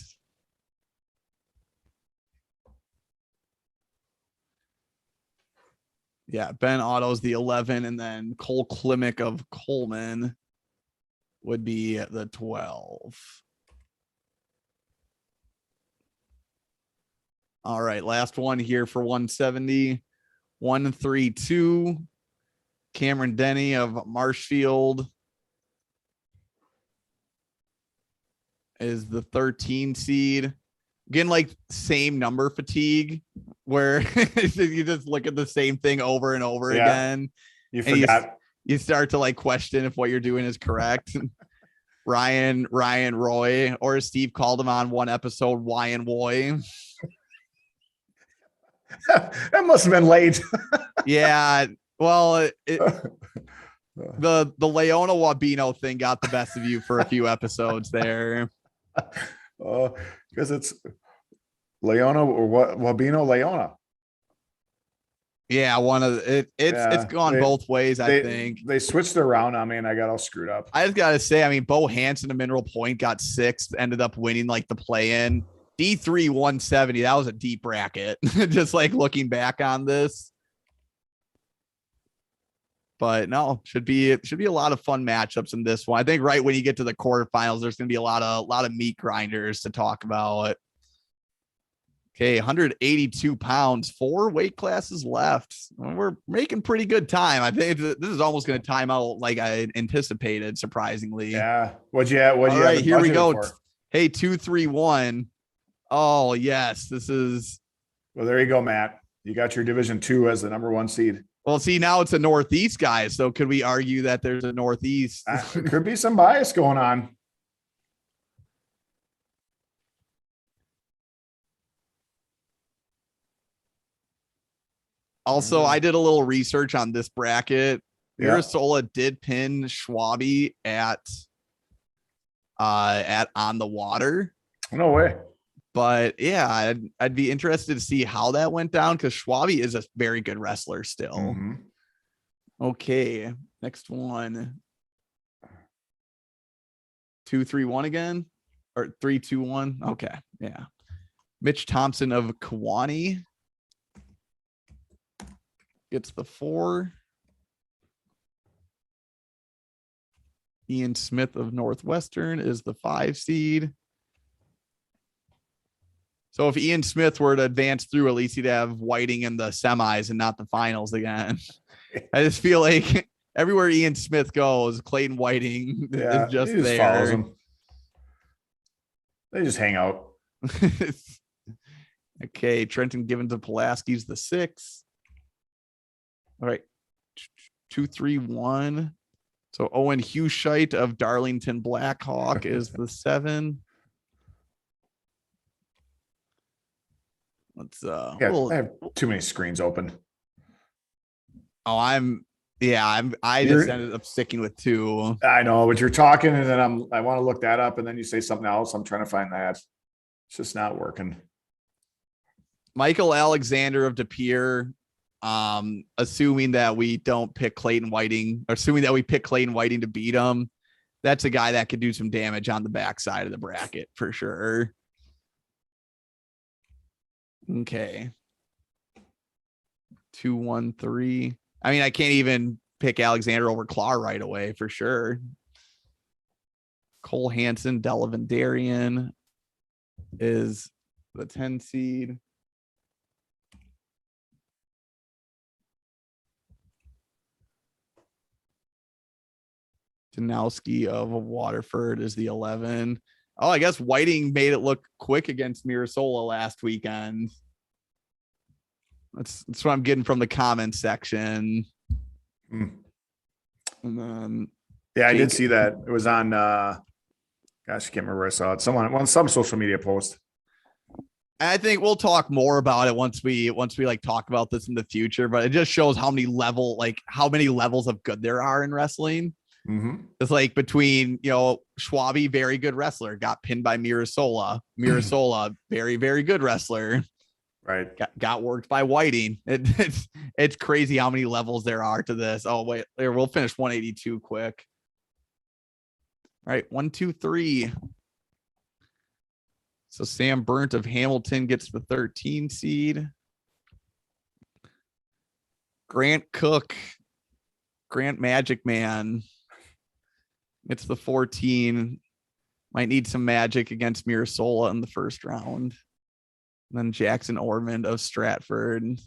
Yeah, Ben Otto's the 11, and then Cole Klimick of Coleman would be the 12. All right, last one here for 170. 132. Cameron Denny of Marshfield is the 13 seed. Again, like same number fatigue, where you just look at the same thing over and over again. You forgot. You start to like question if what you're doing is correct. Ryan Roy, or as Steve called him on one episode, Ryan Roy. That must have been late. Yeah. Well, the Leona Wabino thing got the best of you for a few episodes there. Oh, because it's Leona or what? Wabino Leona. Yeah, it's gone both ways. I think they switched it around on me, and I got all screwed up. I just gotta say, I mean, Bo Hansen of Mineral Point got 6th, ended up winning like the play-in. D3 170. That was a deep bracket. Just like looking back on this. But no, should be a lot of fun matchups in this one. I think right when you get to the quarterfinals, there's going to be a lot of meat grinders to talk about. Okay, 182 pounds, 4 weight classes left. We're making pretty good time. I think this is almost going to time out like I anticipated, surprisingly. Yeah. What'd you have? All right, here we go. For? Hey, 231. Oh, yes, this is. Well, there you go, Matt. You got your Division 2 as the number 1 seed. Well, see, now it's a Northeast guy. So could we argue that there's a Northeast? There could be some bias going on. Also, I did a little research on this bracket. Mirasola did pin Schwabi at On the Water. No way. But yeah, I'd be interested to see how that went down because Schwabi is a very good wrestler still. Mm-hmm. Okay, next one. 231 again, or 321. Okay, yeah. Mitch Thompson of Kewanee gets the 4. Ian Smith of Northwestern is the 5 seed. So if Ian Smith were to advance through, at least he'd have Whiting in the semis and not the finals again. I just feel like everywhere Ian Smith goes, Clayton Whiting is just there. Follows him. They just hang out. Okay, Trenton Givens of Pulaski's the 6. All right, 231. So Owen Hughshite of Darlington Blackhawk is the 7. Let's I have too many screens open. Oh, I just ended up sticking with 2. I know, but you're talking and then I want to look that up and then you say something else. I'm trying to find that. It's just not working. Michael Alexander of De Pere, assuming that we don't pick Clayton Whiting, or assuming that we pick Clayton Whiting to beat him, that's a guy that could do some damage on the backside of the bracket for sure. Okay. 213. I mean, I can't even pick Alexander over Claw right away for sure. Cole Hansen, Delavan Darien is the 10 seed. Janowski of Waterford is the 11. Oh, I guess Whiting made it look quick against Mirasola last weekend. That's what I'm getting from the comments section. And then I did see that. It was on gosh, I can't remember where I saw it. Some social media post. I think we'll talk more about it once we like talk about this in the future, but it just shows how many levels of good there are in wrestling. Mm-hmm. It's like between, Schwabi, very good wrestler, got pinned by Mirasola. Mirasola, very, very good wrestler. Right. Got worked by Whiting. It's crazy how many levels there are to this. Oh, wait, we'll finish 182 quick. All right, 1, 2, 3. So Sam Burnt of Hamilton gets the 13 seed. Grant Cook, Grant Magic Man, gets the 14. Might need some magic against Mirasola in the first round. And then Jackson Ormond of Stratford.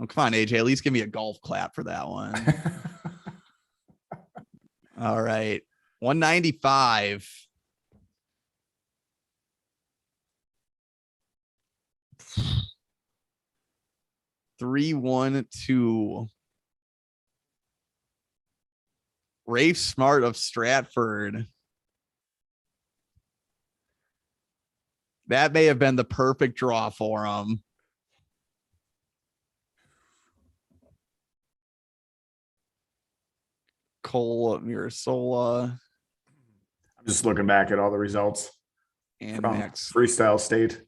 Oh, come on, AJ. At least give me a golf clap for that one. All right. 195. Three, 1, 2. Rafe Smart of Stratford. That may have been the perfect draw for him. Cole Mirasola. I'm just looking back at all the results. And Max Freestyle State.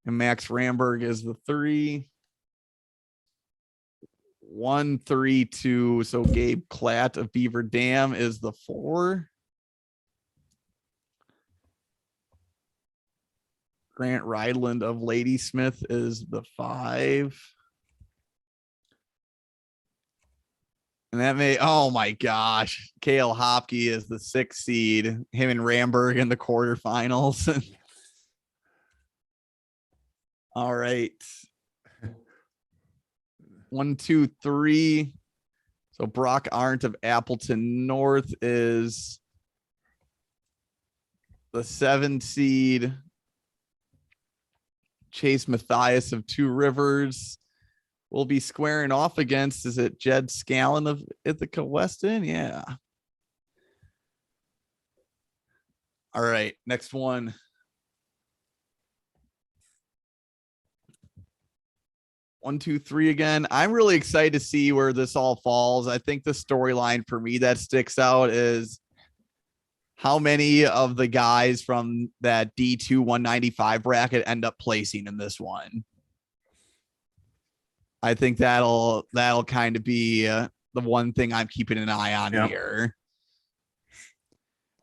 And Max Ramberg is the 3. 1, 3, 2. So Gabe Klatt of Beaver Dam is the 4. Grant Rydland of Ladysmith is the 5. And that may, oh my gosh, Cale Hopke is the 6th seed. Him and Ramberg in the quarterfinals. All right. 1, 2, 3. So Brock Arndt of Appleton North is the 7 seed. Chase Matthias of Two Rivers will be squaring off against, is it Jed Scallon of Ithaca Weston? Yeah. All right, next one. One, two, three again. I'm really excited to see where this all falls. I think the storyline for me that sticks out is how many of the guys from that D2 195 bracket end up placing in this one. I think that'll kind of be the one thing I'm keeping an eye on here.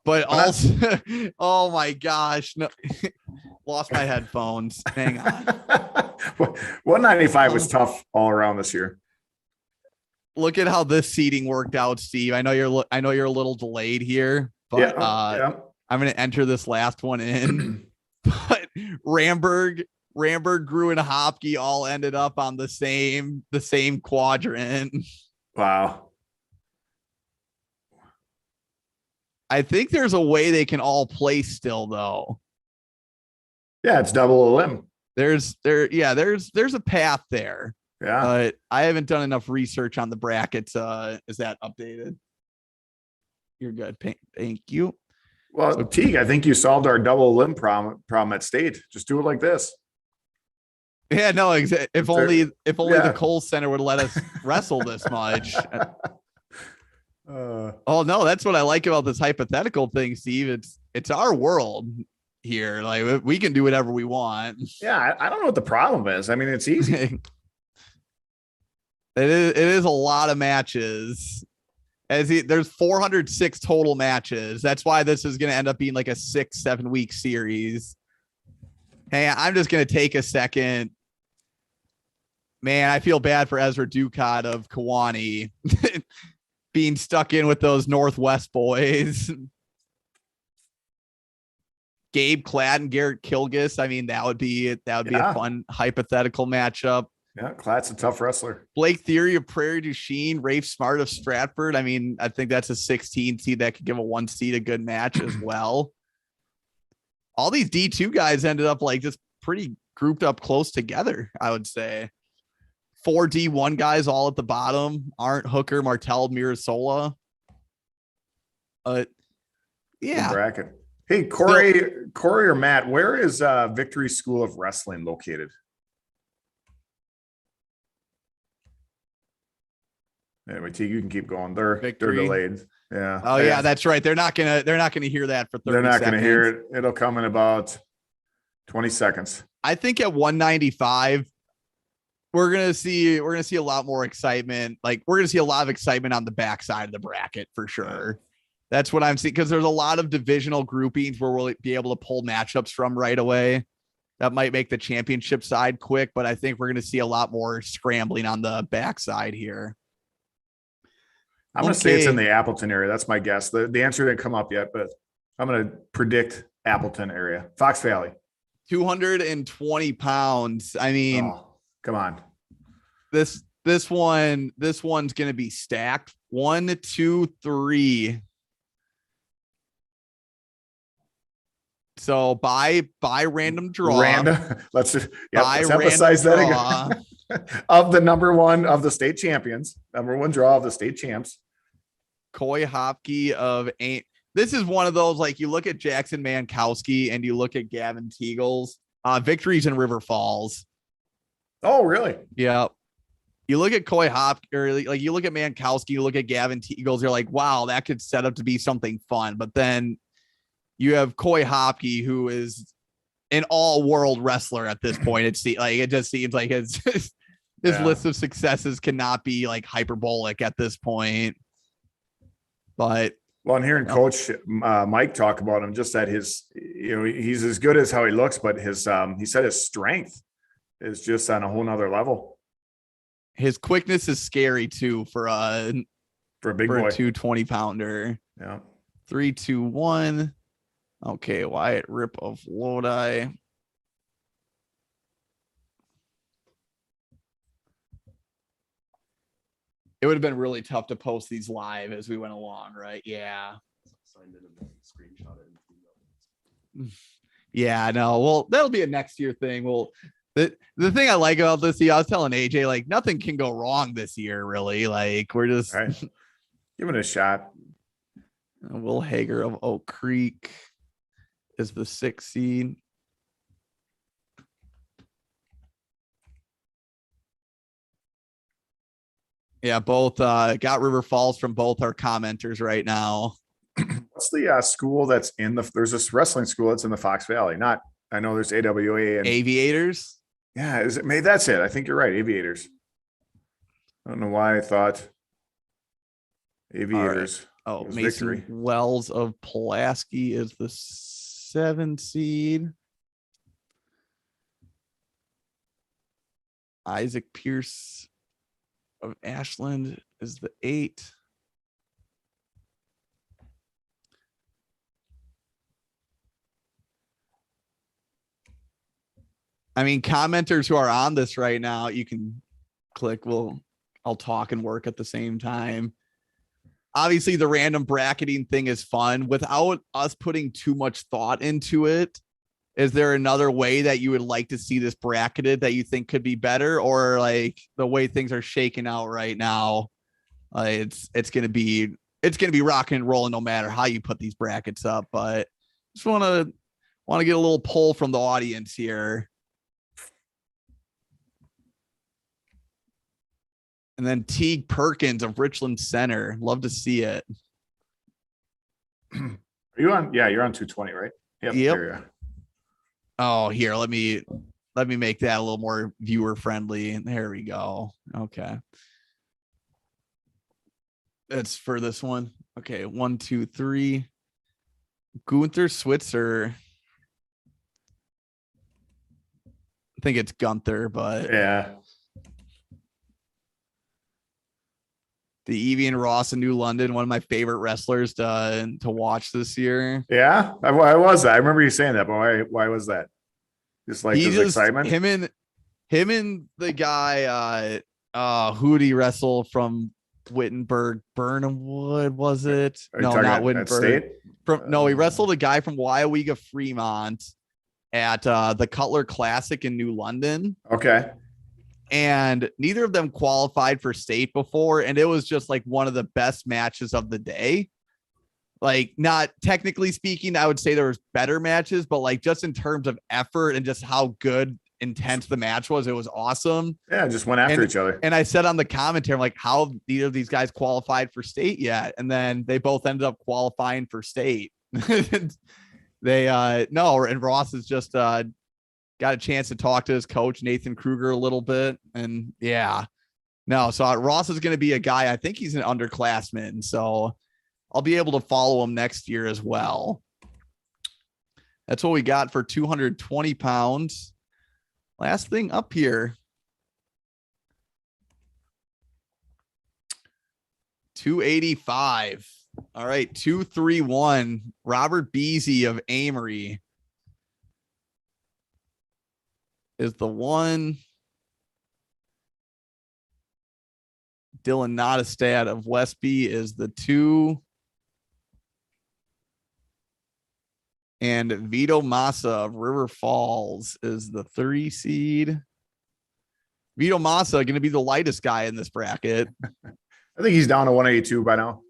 But also, oh my gosh, no, lost my headphones. Hang on. 195 was tough all around this year. Look at how this seating worked out, Steve. I know you're a little delayed here, but I'm going to enter this last one in. But Ramberg, Grew, and Hopke all ended up on the same quadrant. Wow. I think there's a way they can all play still, though. Yeah, it's double a limb. There's a path there. Yeah. But I haven't done enough research on the brackets. Is that updated? You're good. Thank you. Well, so, Teague, I think you solved our double limb problem at state. Just do it like this. Yeah, no, if only the Cole Center would let us wrestle this much. Oh no, that's what I like about this hypothetical thing, Steve. It's our world here. Like we can do whatever we want. Yeah, I don't know what the problem is. I mean, it's easy. It is a lot of matches. There's 406 total matches. That's why this is going to end up being like a 6-7 week series. Hey, I'm just going to take a second. Man, I feel bad for Ezra Ducat of Kewanee being stuck in with those Northwest boys. Gabe Klatt and Garrett Kilgus. I mean, that would be a fun hypothetical matchup. Yeah, Klatt's a tough wrestler. Blake Theory of Prairie du Chien, Rafe Smart of Stratford. I mean, I think that's a 16 seed that could give a 1 seed a good match as well. All these D2 guys ended up like just pretty grouped up close together, I would say. 4 D1 guys all at the bottom. Arndt, Hooker, Martell, Mirasola. Yeah. Good bracket. Hey, Corey or Matt, where is Victory School of Wrestling located? Anyway, T, you can keep going. They're delayed. Yeah. Oh yeah, that's right. They're not gonna hear that for 30 They're not seconds. gonna hear it. It'll come in about 20 seconds. I think at 195, we're gonna see a lot more excitement. Like we're gonna see a lot of excitement on the backside of the bracket for sure. That's what I'm seeing, because there's a lot of divisional groupings where we'll be able to pull matchups from right away. That might make the championship side quick, but I think we're going to see a lot more scrambling on the backside here. I'm going to say it's in the Appleton area. That's my guess. The answer didn't come up yet, but I'm going to predict Appleton area. Fox Valley. 220 pounds. I mean, come on. This one's going to be stacked. 1, 2, 3. So by random draw. Let's emphasize that again. Of the number one of the state champions, number one draw of the state champs. Coy Hopke of Ain't. This is one of those, like, you look at Jackson Mankowski and you look at Gavin Teagles. Victories in River Falls. Oh, really? Yeah. You look at Coy Hopke, or like you look at Mankowski, you look at Gavin Teagles, you're like, wow, that could set up to be something fun. But then you have Coy Hopke, who is an all-world wrestler at this point. It just seems like his list of successes cannot be like hyperbolic at this point. But I'm hearing Coach Mike talk about him, just that he's as good as how he looks, but he said his strength is just on a whole nother level. His quickness is scary too for a big boy, 220 pounder. Yeah. 3, 2, 1. Okay, Wyatt Rip of Lodi. It would have been really tough to post these live as we went along, right? Yeah. Yeah, no. Well, that'll be a next year thing. Well, the thing I like about this year, I was telling AJ, like, nothing can go wrong this year, really. Like, we're just give it a shot. Will Hager of Oak Creek is the 6th seed. Yeah, both got River Falls from both our commenters right now. What's the school that's there's this wrestling school that's in the Fox Valley? I know there's AWA and Aviators. Yeah, maybe that's it. I think you're right. Aviators. I don't know why I thought Aviators. Right. Mason Victory. Wells of Pulaski is the 7th seed. Isaac Pierce of Ashland is the 8th. I mean, commenters who are on this right now, you can click. I'll talk and work at the same time. Obviously, the random bracketing thing is fun without us putting too much thought into it. Is there another way that you would like to see this bracketed that you think could be better, or like the way things are shaking out right now? It's going to be rocking and rolling no matter how you put these brackets up. But just want to get a little poll from the audience here. And then Teague Perkins of Richland Center. Love to see it. Are you on? Yeah, you're on 220, right? Yep. Oh, here, let me make that a little more viewer friendly. And there we go. Okay. That's for this one. Okay. 1, 2, 3. Gunther Switzer. I think it's Gunther, but yeah. The Evian Ross in New London, one of my favorite wrestlers to watch this year. Yeah, why was that? I remember you saying that, but why was that? Just like his excitement. Him and the guy who did he wrestle from Wittenberg? Burnhamwood, was it? No, not Wittenberg. He wrestled a guy from Wyawega Fremont at the Cutler Classic in New London. Okay. And neither of them qualified for state before, and it was just like one of the best matches of the day. Like, not technically speaking, I would say there was better matches, but like just in terms of effort and just how good, intense the match was, it was awesome. Yeah, just went after each other. And I said on the commentary, I'm like, how neither of these guys qualified for state yet? And then they both ended up qualifying for state. They no, and Ross has just got a chance to talk to his coach, Nathan Kruger, a little bit. And yeah, no, so Ross is going to be a guy, I think he's an underclassman. So I'll be able to follow him next year as well. That's what we got for 220 pounds. Last thing up here. 285. All right, 231. Robert Beasy of Amory is the one. Dylan Nottestad of Westby is the 2. And Vito Massa of River Falls is the 3 seed. Vito Massa going to be the lightest guy in this bracket. I think he's down to 182 by now.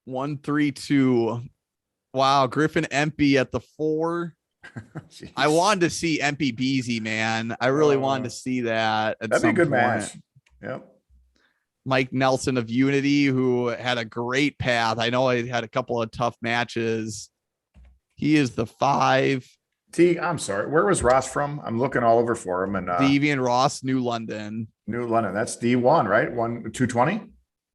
132. Wow, Griffin Empey at the 4. I wanted to see Empey Beasy, man. I really wanted to see that. That'd be a good match. Yep. Mike Nelson of Unity, who had a great path. I know he had a couple of tough matches. He is the 5. I'm sorry. Where was Ross from? I'm looking all over for him. And Devian Ross, New London. New London. That's D1, right? 220?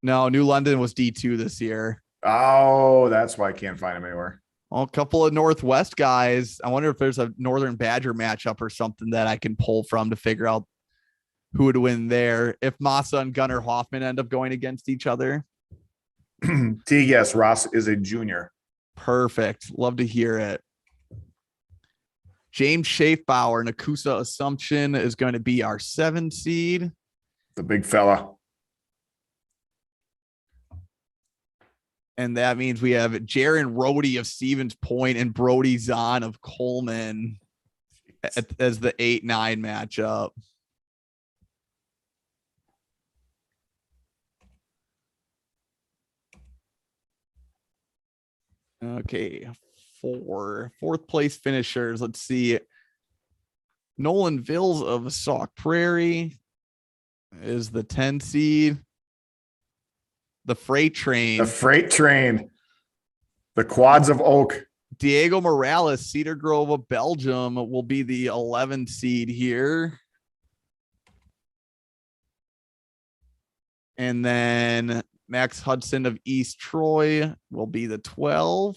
No, New London was D2 this year. Oh, that's why I can't find him anywhere. Well, a couple of Northwest guys. I wonder if there's a Northern Badger matchup or something that I can pull from to figure out who would win there. If Massa and Gunnar Hoffman end up going against each other. Yes, Ross is a junior. Perfect. Love to hear it. James Schaefbauer, Nakusa Assumption is going to be our 7 seed. The big fella. And that means we have Jaron Rohde of Stevens Point and Brody Zahn of Coleman as the 8-9 matchup. Okay, 4th place finishers. Let's see. Nolan Vills of Sauk Prairie is the 10 seed. The Freight Train. The Quads of Oak. Diego Morales, Cedar Grove of Belgium, will be the 11 seed here. And then Max Hudson of East Troy will be the 12.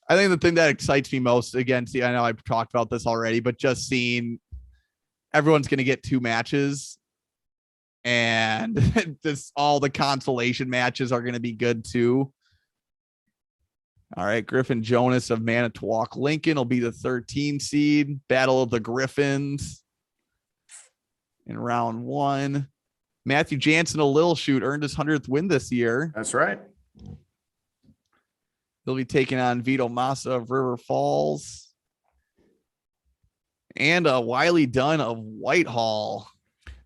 I think the thing that excites me most, again, see, I know I've talked about this already, but just seeing everyone's going to get 2 matches. And just all the consolation matches are going to be good too. All right. Griffin Jonas of Manitowoc Lincoln will be the 13 seed. Battle of the Griffins in round 1. Matthew Jansen of Little Shoot earned his 100th win this year. That's right. He'll be taking on Vito Massa of River Falls. And Wiley Dunn of Whitehall.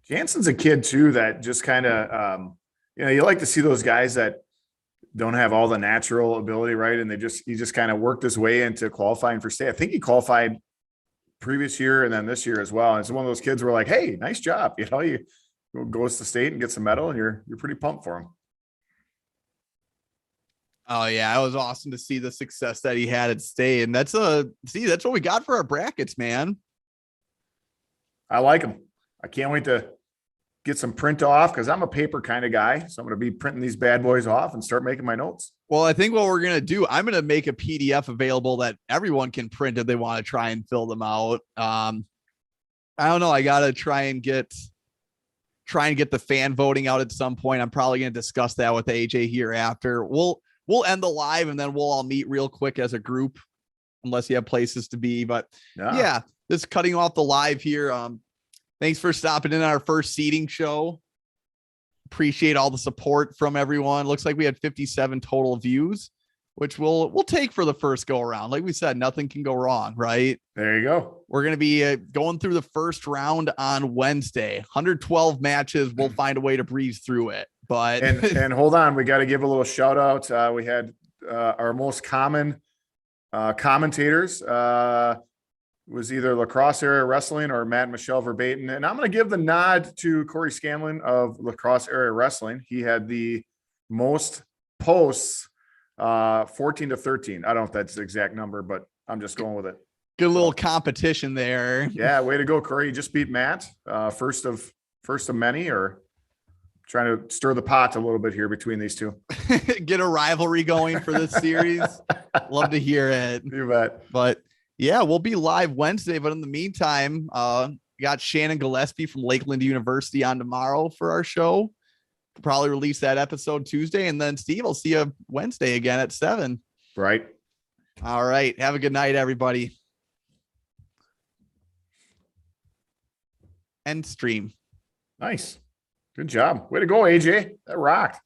Jansen's a kid too that just kind of, you like to see those guys that don't have all the natural ability, right? And he just kind of worked his way into qualifying for state. I think he qualified previous year and then this year as well. And it's one of those kids where like, hey, nice job. You goes to state and gets a medal, and you're pretty pumped for him. Oh yeah, it was awesome to see the success that he had at state, and that's what we got for our brackets, man. I like him. I can't wait to get some print off because I'm a paper kind of guy. So I'm going to be printing these bad boys off and start making my notes. Well, I think what we're going to do, I'm going to make a PDF available that everyone can print if they want to try and fill them out. I don't know. I got to try and get the fan voting out at some point. I'm probably going to discuss that with AJ here after. We'll end the live and then we'll all meet real quick as a group, unless you have places to be. But yeah, just cutting off the live here. Thanks for stopping in our first seating show. Appreciate all the support from everyone. Looks like we had 57 total views. which we'll take for the first go around. Like we said, nothing can go wrong, right? There you go. We're going to be going through the first round on Wednesday. 112 matches. We'll find a way to breeze through it. But and hold on, we got to give a little shout out. We had our most common commentators was either Lacrosse Area Wrestling or Matt and Michelle Verbatim. And I'm going to give the nod to Corey Scanlon of Lacrosse Area Wrestling. He had the most posts, 14-13. I don't know if that's the exact number, but I'm just going with it. Good little competition there. Yeah, way to go, Corey. You just beat Matt. First of many, or trying to stir the pot a little bit here between these two. Get a rivalry going for this series. Love to hear it. You bet. But yeah, we'll be live Wednesday. But in the meantime, got Shannon Gillespie from Lakeland University on tomorrow for our show. Probably release that episode Tuesday. And then Steve, I'll see you Wednesday again at 7. Right. All right. Have a good night, everybody. End stream. Nice. Good job. Way to go, AJ. That rocked.